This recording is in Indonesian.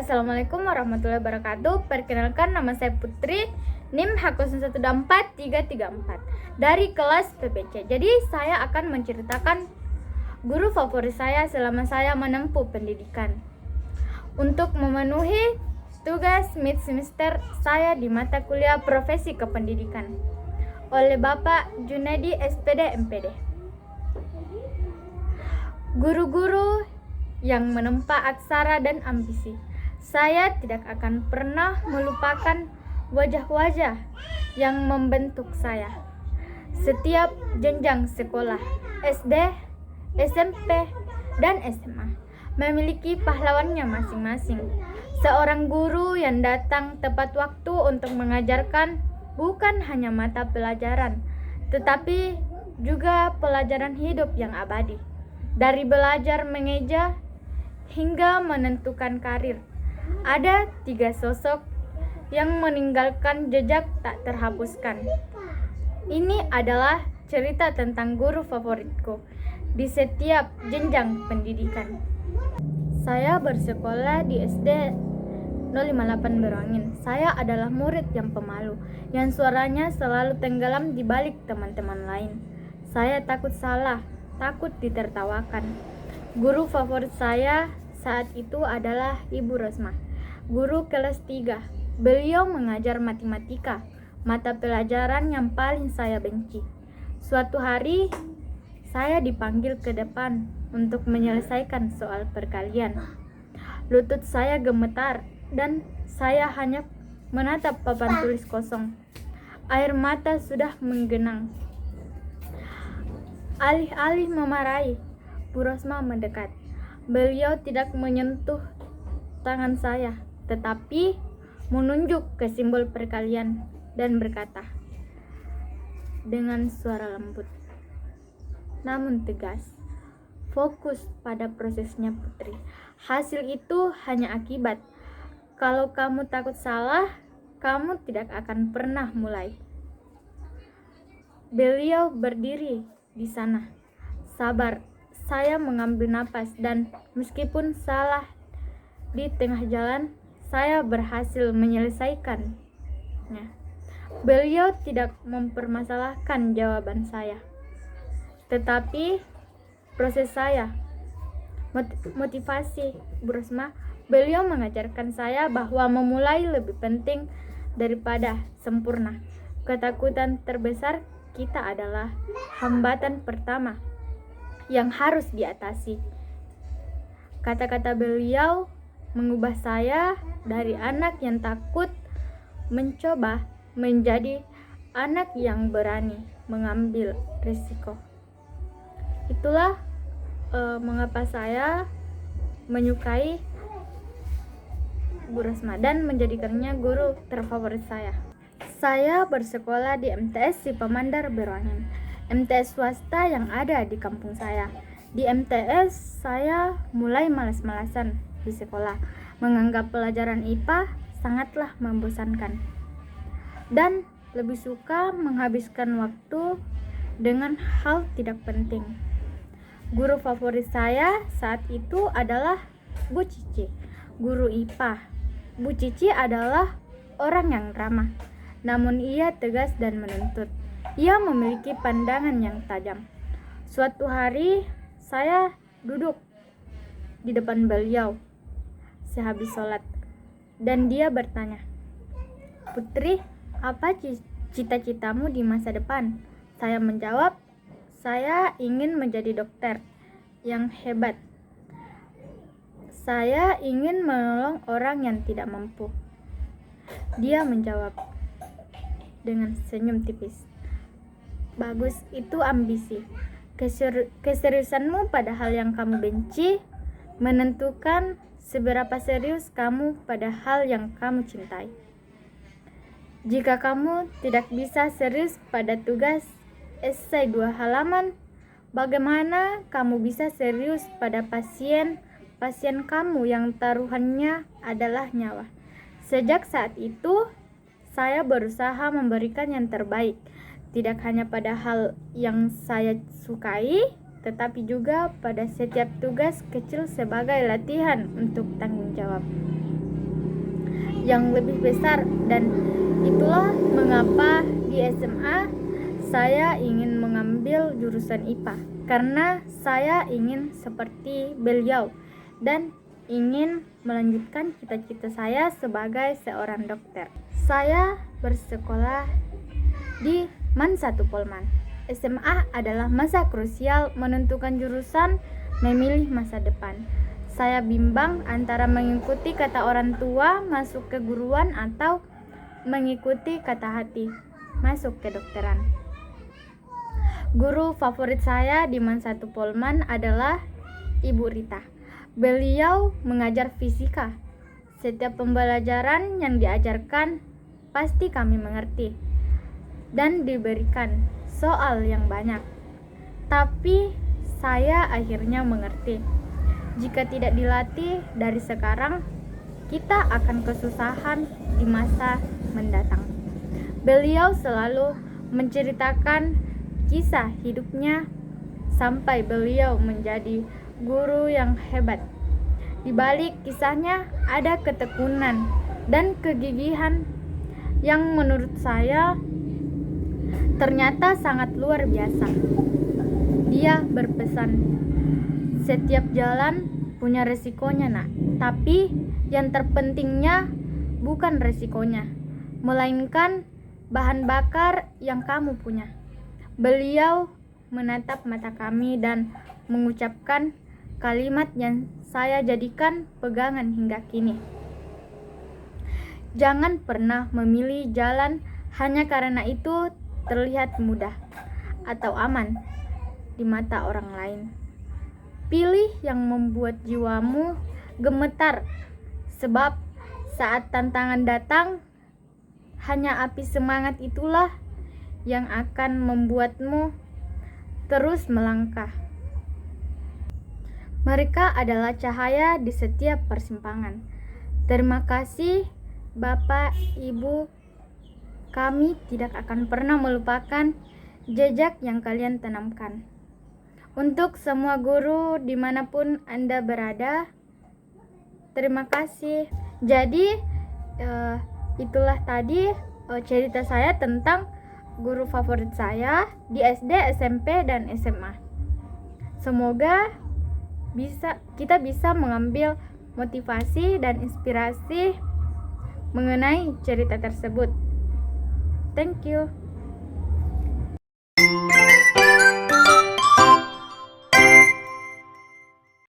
Assalamualaikum warahmatullahi wabarakatuh. Perkenalkan, nama saya Putri, NIM H012334 dari kelas PPC. Jadi saya akan menceritakan guru favorit saya selama saya menempuh pendidikan. Untuk memenuhi tugas mid semester saya di mata kuliah profesi kependidikan oleh Bapak Junaidi SPD MPD. Guru-guru yang menempa aksara dan ambisi, saya tidak akan pernah melupakan wajah-wajah yang membentuk saya. Setiap jenjang sekolah, SD, SMP, dan SMA memiliki pahlawannya masing-masing. Seorang guru yang datang tepat waktu untuk mengajarkan bukan hanya mata pelajaran, tetapi juga pelajaran hidup yang abadi. Dari belajar mengeja hingga menentukan karir, ada 3 sosok yang meninggalkan jejak tak terhapuskan. Ini adalah cerita tentang guru favoritku di setiap jenjang pendidikan. Saya bersekolah di SD 058 Berangin. Saya adalah murid yang pemalu, yang suaranya selalu tenggelam di balik teman-teman lain. Saya takut salah, takut ditertawakan. Guru favorit saya saat itu adalah Ibu Rosma, guru kelas 3. Beliau mengajar matematika, mata pelajaran yang paling saya benci. Suatu hari, saya dipanggil ke depan untuk menyelesaikan soal perkalian. Lutut saya gemetar dan saya hanya menatap papan tulis kosong. Air mata sudah menggenang. Alih-alih memarahi, Bu Rosma mendekat. Beliau tidak menyentuh tangan saya, tetapi menunjuk ke simbol perkalian dan berkata dengan suara lembut namun tegas, "Fokus pada prosesnya, Putri. Hasil itu hanya akibat. Kalau kamu takut salah, kamu tidak akan pernah mulai." Beliau berdiri di sana, sabar. Saya mengambil napas dan meskipun salah di tengah jalan, saya berhasil menyelesaikannya. Beliau tidak mempermasalahkan jawaban saya, tetapi proses saya, motivasi Bu Rosma. Beliau mengajarkan saya bahwa memulai lebih penting daripada sempurna. Ketakutan terbesar kita adalah hambatan pertama yang harus diatasi. Kata-kata beliau mengubah saya dari anak yang takut mencoba menjadi anak yang berani mengambil risiko. Itulah mengapa saya menyukai Bu Rosma dan menjadikannya guru terfavorit saya. Saya bersekolah di MTS Sipamandar Berangin, MTS swasta yang ada di kampung saya. Di MTS saya mulai malas-malasan di sekolah, menganggap pelajaran IPA sangatlah membosankan dan lebih suka menghabiskan waktu dengan hal tidak penting. Guru favorit saya saat itu adalah Bu Cici, guru IPA. Bu Cici adalah orang yang ramah, namun ia tegas dan menuntut. Ia memiliki pandangan yang tajam. Suatu hari, saya duduk di depan beliau sehabis sholat, dan dia bertanya, "Putri, apa cita-citamu di masa depan?" Saya menjawab, "Saya ingin menjadi dokter yang hebat. Saya ingin menolong orang yang tidak mampu." Dia menjawab dengan senyum tipis, "Bagus, itu ambisi. Keseriusanmu pada hal yang kamu benci menentukan seberapa serius kamu pada hal yang kamu cintai. Jika kamu tidak bisa serius pada tugas esai 2 halaman, bagaimana kamu bisa serius pada pasien kamu yang taruhannya adalah nyawa?" Sejak saat itu, saya berusaha memberikan yang terbaik, tidak hanya pada hal yang saya sukai, tetapi juga pada setiap tugas kecil sebagai latihan untuk tanggung jawab. yang lebih besar, dan itulah mengapa di SMA saya ingin mengambil jurusan IPA, karena saya ingin seperti beliau dan ingin melanjutkan cita-cita saya sebagai seorang dokter. Saya bersekolah di MAN 1 Polman. SMA adalah masa krusial menentukan jurusan, memilih masa depan. Saya bimbang antara mengikuti kata orang tua masuk keguruan atau mengikuti kata hati masuk kedokteran. Guru favorit saya di MAN 1 Polman adalah Ibu Rita. Beliau mengajar fisika. Setiap pembelajaran yang diajarkan pasti kami mengerti dan diberikan soal yang banyak. Tapi saya akhirnya mengerti. Jika tidak dilatih dari sekarang, kita akan kesusahan di masa mendatang. Beliau selalu menceritakan kisah hidupnya sampai beliau menjadi guru yang hebat. Di balik kisahnya ada ketekunan dan kegigihan yang menurut saya ternyata sangat luar biasa. Dia berpesan, setiap jalan punya resikonya, nak. Tapi yang terpentingnya bukan resikonya, melainkan bahan bakar yang kamu punya. Beliau menatap mata kami dan mengucapkan kalimat yang saya jadikan pegangan hingga kini. Jangan pernah memilih jalan hanya karena itu terlihat mudah atau aman di mata orang lain. Pilih yang membuat jiwamu gemetar, sebab saat tantangan datang, hanya api semangat itulah yang akan membuatmu terus melangkah. Mereka adalah cahaya di setiap persimpangan. Terima kasih Bapak, Ibu. Kami tidak akan pernah melupakan jejak yang kalian tanamkan. Untuk semua guru dimanapun Anda berada, terima kasih. Jadi itulah tadi cerita saya tentang guru favorit saya di SD, SMP, dan SMA. Semoga kita bisa mengambil motivasi dan inspirasi mengenai cerita tersebut. Thank you.